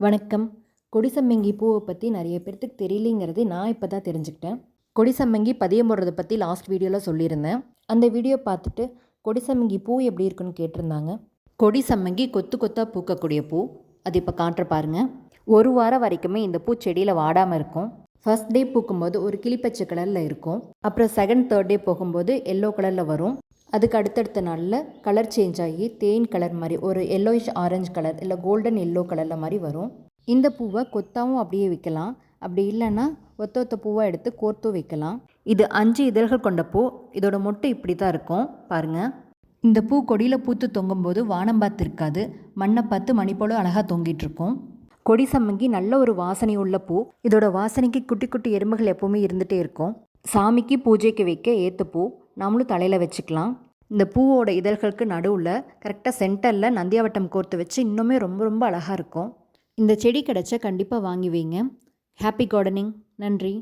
வணக்கம். கொடிசம்மங்கி பூவை பற்றி நிறைய பேர்த்துக்கு தெரியலிங்கிறது நான் இப்போ தான் தெரிஞ்சுக்கிட்டேன். கொடிசம்மங்கி பதியம் போடுறத பற்றி லாஸ்ட் வீடியோவில் சொல்லியிருந்தேன். அந்த வீடியோ பார்த்துட்டு கொடிசம்மங்கி பூ எப்படி இருக்குன்னு கேட்டிருந்தாங்க. கொடிசம்மங்கி கொத்து கொத்தாக பூக்கக்கூடிய பூ. அது இப்போ காட்டுற பாருங்க. ஒரு வாரம் வரைக்குமே இந்த பூ செடியில் வாடாமல் இருக்கும். ஃபர்ஸ்ட் டே பூக்கும்போது ஒரு கிளிப்பச்சை கலரில் இருக்கும். அப்புறம் செகண்ட் தேர்ட் டே போகும்போது எல்லோ கலரில் வரும். அதுக்கு அடுத்தடுத்த நாளில் கலர் சேஞ்ச் ஆகி தேன் கலர் மாதிரி ஒரு எல்லோயிஷ் ஆரஞ்சு கலர் இல்லை கோல்டன் எல்லோ கலரில் மாதிரி வரும். இந்த பூவை கொத்தாவும் அப்படியே வைக்கலாம், அப்படி இல்லைன்னா ஒத்த ஒத்த பூவை எடுத்து கோர்த்தும் வைக்கலாம். இது 5 இதழ்கள் கொண்ட பூ. இதோட மொட்டு இப்படி தான் இருக்கும் பாருங்கள். இந்த பூ கொடியில் பூத்து தொங்கும்போது வானம் பார்த்து இருக்காது, மண்ணை பார்த்து மணி போல அழகாக தொங்கிட்டு இருக்கும். கொடி சம்மங்கி நல்ல ஒரு வாசனை உள்ள பூ. இதோட வாசனைக்கு குட்டி குட்டி எறும்புகள் எப்போவுமே இருந்துகிட்டே இருக்கும். சாமிக்கு பூஜைக்கு வைக்க ஏற்ற பூ, நாமளும் தலையில் வச்சுக்கலாம். இந்த பூவோட இதழ்களுக்கு நடுவில் கரெக்டாக சென்டரில் நந்தியாவட்டம் கோர்த்து வச்சு இன்னுமே ரொம்ப ரொம்ப அழகாக இருக்கும். இந்த செடி கிடச்சா கண்டிப்பாக வாங்கி வைங்க. Happy gardening. நன்றி.